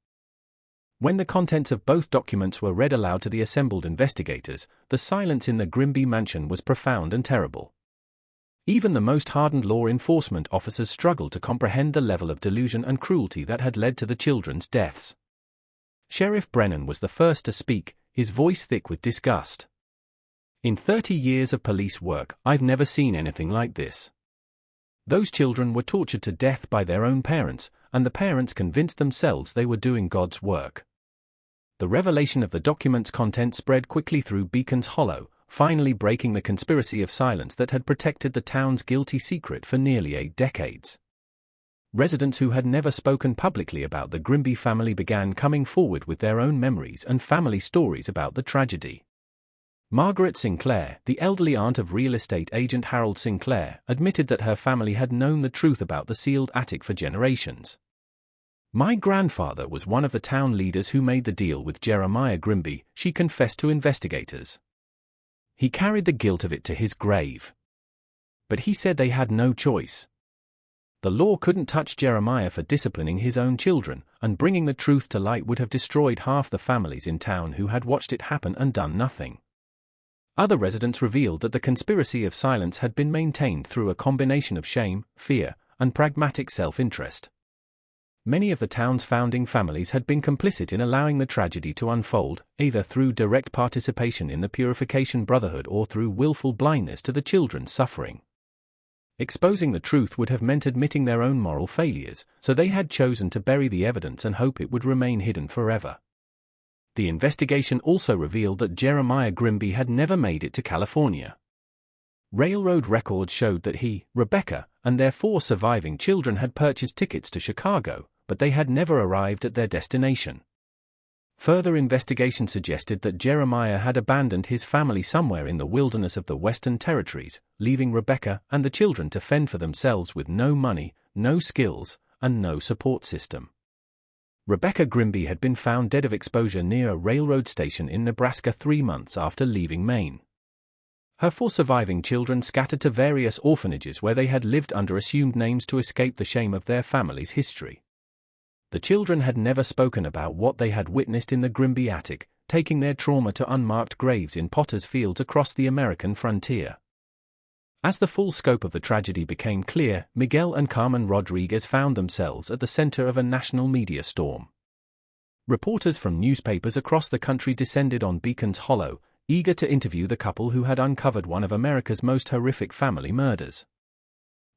When the contents of both documents were read aloud to the assembled investigators, the silence in the Grimby mansion was profound and terrible. Even the most hardened law enforcement officers struggled to comprehend the level of delusion and cruelty that had led to the children's deaths. Sheriff Brennan was the first to speak, his voice thick with disgust. "In 30 years of police work, I've never seen anything like this. Those children were tortured to death by their own parents, and the parents convinced themselves they were doing God's work." The revelation of the document's content spread quickly through Beacon's Hollow, finally breaking the conspiracy of silence that had protected the town's guilty secret for nearly 8 decades. Residents who had never spoken publicly about the Grimby family began coming forward with their own memories and family stories about the tragedy. Margaret Sinclair, the elderly aunt of real estate agent Harold Sinclair, admitted that her family had known the truth about the sealed attic for generations. "My grandfather was one of the town leaders who made the deal with Jeremiah Grimby," she confessed to investigators. "He carried the guilt of it to his grave. But he said they had no choice. The law couldn't touch Jeremiah for disciplining his own children, and bringing the truth to light would have destroyed half the families in town who had watched it happen and done nothing." Other residents revealed that the conspiracy of silence had been maintained through a combination of shame, fear, and pragmatic self-interest. Many of the town's founding families had been complicit in allowing the tragedy to unfold, either through direct participation in the Purification Brotherhood or through willful blindness to the children's suffering. Exposing the truth would have meant admitting their own moral failures, so they had chosen to bury the evidence and hope it would remain hidden forever. The investigation also revealed that Jeremiah Grimby had never made it to California. Railroad records showed that he, Rebecca, and their 4 surviving children had purchased tickets to Chicago, but they had never arrived at their destination. Further investigation suggested that Jeremiah had abandoned his family somewhere in the wilderness of the Western Territories, leaving Rebecca and the children to fend for themselves with no money, no skills, and no support system. Rebecca Grimby had been found dead of exposure near a railroad station in Nebraska 3 months after leaving Maine. Her 4 surviving children scattered to various orphanages where they had lived under assumed names to escape the shame of their family's history. The children had never spoken about what they had witnessed in the Grimby attic, taking their trauma to unmarked graves in potters' fields across the American frontier. As the full scope of the tragedy became clear, Miguel and Carmen Rodriguez found themselves at the center of a national media storm. Reporters from newspapers across the country descended on Beacon's Hollow, eager to interview the couple who had uncovered one of America's most horrific family murders.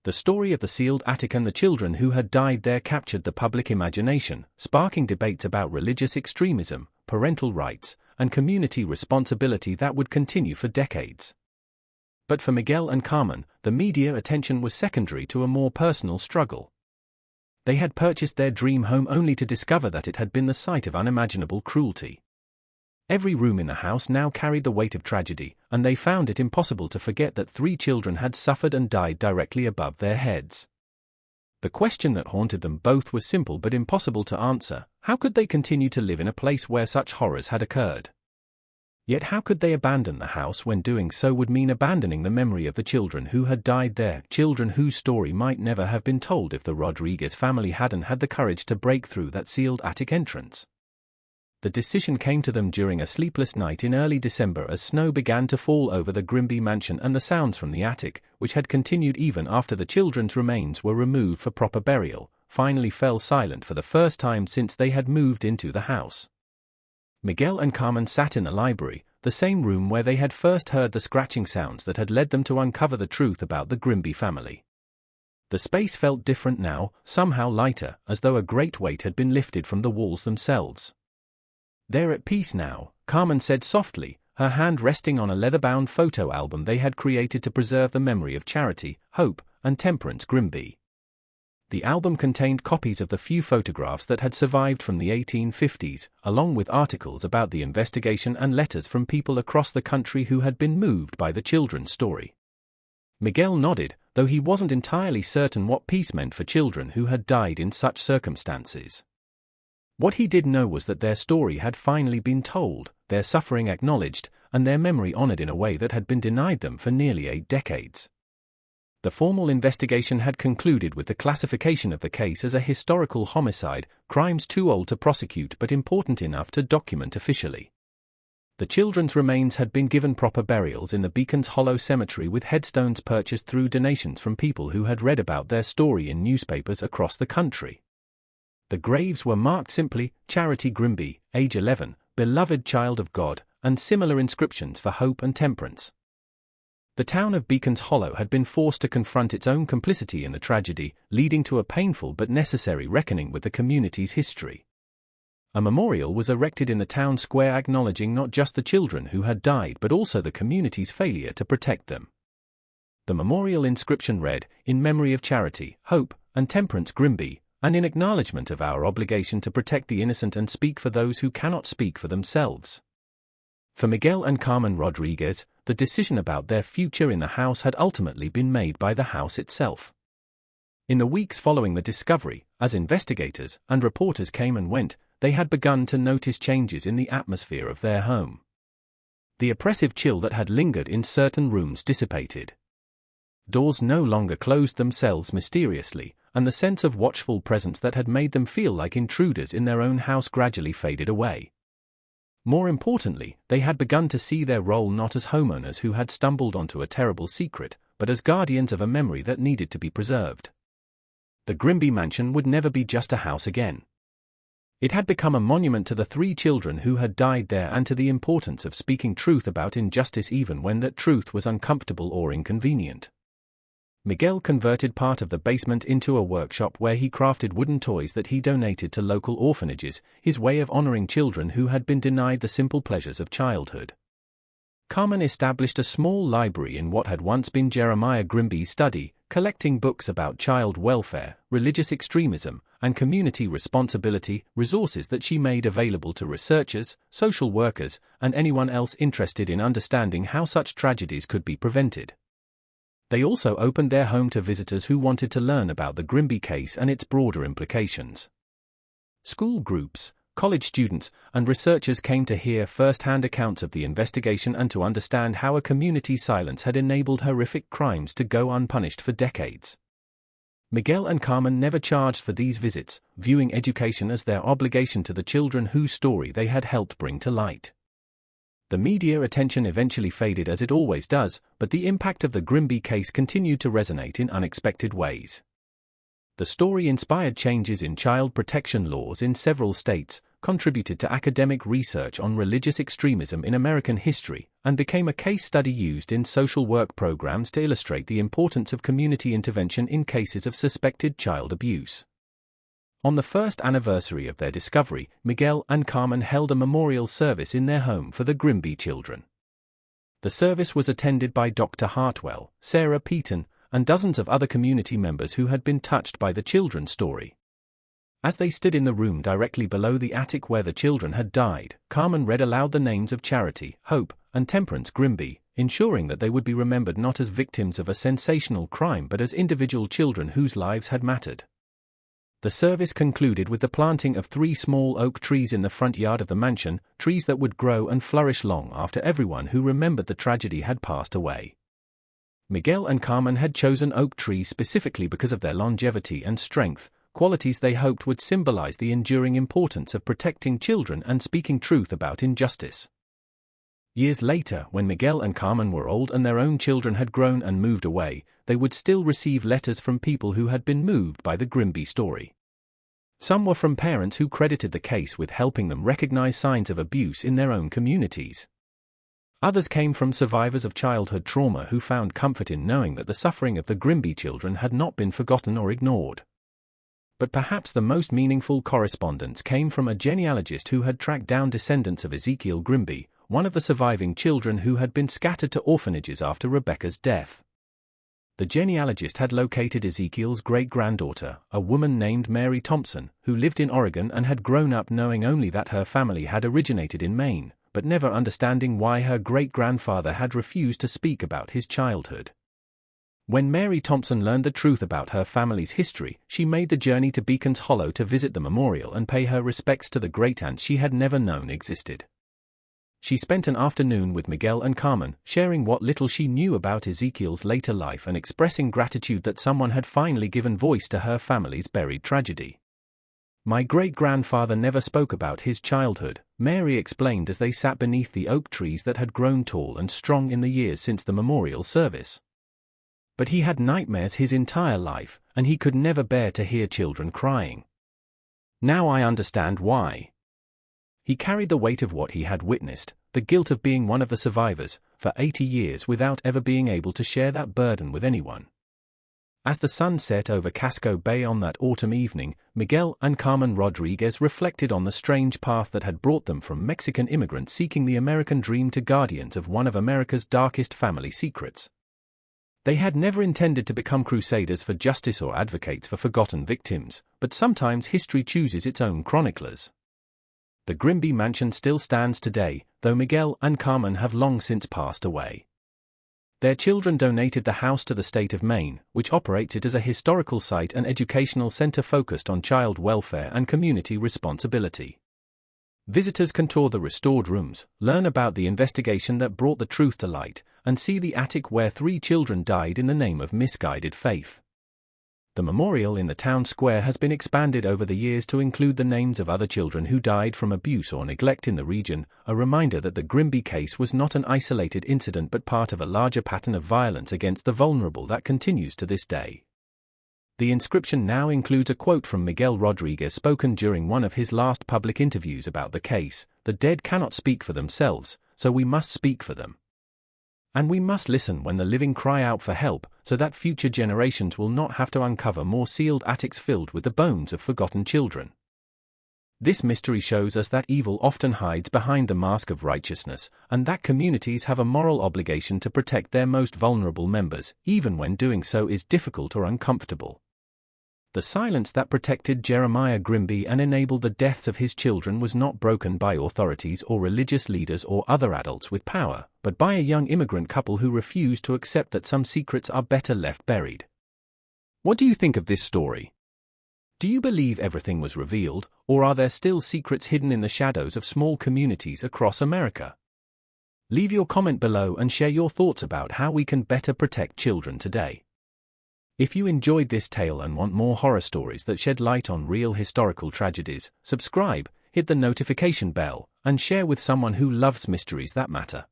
The story of the sealed attic and the children who had died there captured the public imagination, sparking debates about religious extremism, parental rights, and community responsibility that would continue for decades. But for Miguel and Carmen, the media attention was secondary to a more personal struggle. They had purchased their dream home only to discover that it had been the site of unimaginable cruelty. Every room in the house now carried the weight of tragedy, and they found it impossible to forget that 3 children had suffered and died directly above their heads. The question that haunted them both was simple but impossible to answer: how could they continue to live in a place where such horrors had occurred? Yet how could they abandon the house when doing so would mean abandoning the memory of the children who had died there, children whose story might never have been told if the Rodriguez family hadn't had the courage to break through that sealed attic entrance? The decision came to them during a sleepless night in early December as snow began to fall over the Grimby mansion, and the sounds from the attic, which had continued even after the children's remains were removed for proper burial, finally fell silent for the first time since they had moved into the house. Miguel and Carmen sat in the library, the same room where they had first heard the scratching sounds that had led them to uncover the truth about the Grimby family. The space felt different now, somehow lighter, as though a great weight had been lifted from the walls themselves. "They're at peace now," Carmen said softly, her hand resting on a leather-bound photo album they had created to preserve the memory of Charity, Hope, and Temperance Grimby. The album contained copies of the few photographs that had survived from the 1850s, along with articles about the investigation and letters from people across the country who had been moved by the children's story. Miguel nodded, though he wasn't entirely certain what peace meant for children who had died in such circumstances. What he did know was that their story had finally been told, their suffering acknowledged, and their memory honored in a way that had been denied them for nearly 8 decades. The formal investigation had concluded with the classification of the case as a historical homicide, crimes too old to prosecute but important enough to document officially. The children's remains had been given proper burials in the Beacons Hollow Cemetery with headstones purchased through donations from people who had read about their story in newspapers across the country. The graves were marked simply, Charity Grimby, age 11, beloved child of God, and similar inscriptions for hope and temperance. The town of Beacons Hollow had been forced to confront its own complicity in the tragedy, leading to a painful but necessary reckoning with the community's history. A memorial was erected in the town square acknowledging not just the children who had died but also the community's failure to protect them. The memorial inscription read, "In memory of Charity, Hope, and Temperance Grimby, and in acknowledgement of our obligation to protect the innocent and speak for those who cannot speak for themselves." For Miguel and Carmen Rodriguez, the decision about their future in the house had ultimately been made by the house itself. In the weeks following the discovery, as investigators and reporters came and went, they had begun to notice changes in the atmosphere of their home. The oppressive chill that had lingered in certain rooms dissipated. Doors no longer closed themselves mysteriously, and the sense of watchful presence that had made them feel like intruders in their own house gradually faded away. More importantly, they had begun to see their role not as homeowners who had stumbled onto a terrible secret, but as guardians of a memory that needed to be preserved. The Grimby mansion would never be just a house again. It had become a monument to the 3 children who had died there and to the importance of speaking truth about injustice even when that truth was uncomfortable or inconvenient. Miguel converted part of the basement into a workshop where he crafted wooden toys that he donated to local orphanages, his way of honoring children who had been denied the simple pleasures of childhood. Carmen established a small library in what had once been Jeremiah Grimby's study, collecting books about child welfare, religious extremism, and community responsibility, resources that she made available to researchers, social workers, and anyone else interested in understanding how such tragedies could be prevented. They also opened their home to visitors who wanted to learn about the Grimby case and its broader implications. School groups, college students, and researchers came to hear first-hand accounts of the investigation and to understand how a community's silence had enabled horrific crimes to go unpunished for decades. Miguel and Carmen never charged for these visits, viewing education as their obligation to the children whose story they had helped bring to light. The media attention eventually faded as it always does, but the impact of the Grimby case continued to resonate in unexpected ways. The story inspired changes in child protection laws in several states, contributed to academic research on religious extremism in American history, and became a case study used in social work programs to illustrate the importance of community intervention in cases of suspected child abuse. On the first anniversary of their discovery, Miguel and Carmen held a memorial service in their home for the Grimby children. The service was attended by Dr. Hartwell, Sarah Peaton, and dozens of other community members who had been touched by the children's story. As they stood in the room directly below the attic where the children had died, Carmen read aloud the names of Charity, Hope, and Temperance Grimby, ensuring that they would be remembered not as victims of a sensational crime but as individual children whose lives had mattered. The service concluded with the planting of 3 small oak trees in the front yard of the mansion, trees that would grow and flourish long after everyone who remembered the tragedy had passed away. Miguel and Carmen had chosen oak trees specifically because of their longevity and strength, qualities they hoped would symbolize the enduring importance of protecting children and speaking truth about injustice. Years later, when Miguel and Carmen were old and their own children had grown and moved away, they would still receive letters from people who had been moved by the Grimby story. Some were from parents who credited the case with helping them recognize signs of abuse in their own communities. Others came from survivors of childhood trauma who found comfort in knowing that the suffering of the Grimby children had not been forgotten or ignored. But perhaps the most meaningful correspondence came from a genealogist who had tracked down descendants of Ezekiel Grimby, one of the surviving children who had been scattered to orphanages after Rebecca's death. The genealogist had located Ezekiel's great-granddaughter, a woman named Mary Thompson, who lived in Oregon and had grown up knowing only that her family had originated in Maine, but never understanding why her great-grandfather had refused to speak about his childhood. When Mary Thompson learned the truth about her family's history, she made the journey to Beacon's Hollow to visit the memorial and pay her respects to the great-aunt she had never known existed. She spent an afternoon with Miguel and Carmen, sharing what little she knew about Ezekiel's later life and expressing gratitude that someone had finally given voice to her family's buried tragedy. "My great-grandfather never spoke about his childhood," Mary explained as they sat beneath the oak trees that had grown tall and strong in the years since the memorial service. "But he had nightmares his entire life, and he could never bear to hear children crying. Now I understand why." He carried the weight of what he had witnessed, the guilt of being one of the survivors, for 80 years without ever being able to share that burden with anyone. As the sun set over Casco Bay on that autumn evening, Miguel and Carmen Rodriguez reflected on the strange path that had brought them from Mexican immigrants seeking the American dream to guardians of one of America's darkest family secrets. They had never intended to become crusaders for justice or advocates for forgotten victims, but sometimes history chooses its own chroniclers. The Grimby mansion still stands today, though Miguel and Carmen have long since passed away. Their children donated the house to the state of Maine, which operates it as a historical site and educational center focused on child welfare and community responsibility. Visitors can tour the restored rooms, learn about the investigation that brought the truth to light, and see the attic where 3 children died in the name of misguided faith. The memorial in the town square has been expanded over the years to include the names of other children who died from abuse or neglect in the region, a reminder that the Grimby case was not an isolated incident but part of a larger pattern of violence against the vulnerable that continues to this day. The inscription now includes a quote from Miguel Rodriguez spoken during one of his last public interviews about the case: "The dead cannot speak for themselves, so we must speak for them. And we must listen when the living cry out for help, so that future generations will not have to uncover more sealed attics filled with the bones of forgotten children." This mystery shows us that evil often hides behind the mask of righteousness, and that communities have a moral obligation to protect their most vulnerable members, even when doing so is difficult or uncomfortable. The silence that protected Jeremiah Grimby and enabled the deaths of his children was not broken by authorities or religious leaders or other adults with power, but by a young immigrant couple who refused to accept that some secrets are better left buried. What do you think of this story? Do you believe everything was revealed, or are there still secrets hidden in the shadows of small communities across America? Leave your comment below and share your thoughts about how we can better protect children today. If you enjoyed this tale and want more horror stories that shed light on real historical tragedies, subscribe, hit the notification bell, and share with someone who loves mysteries that matter.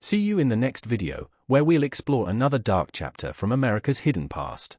See you in the next video, where we'll explore another dark chapter from America's hidden past.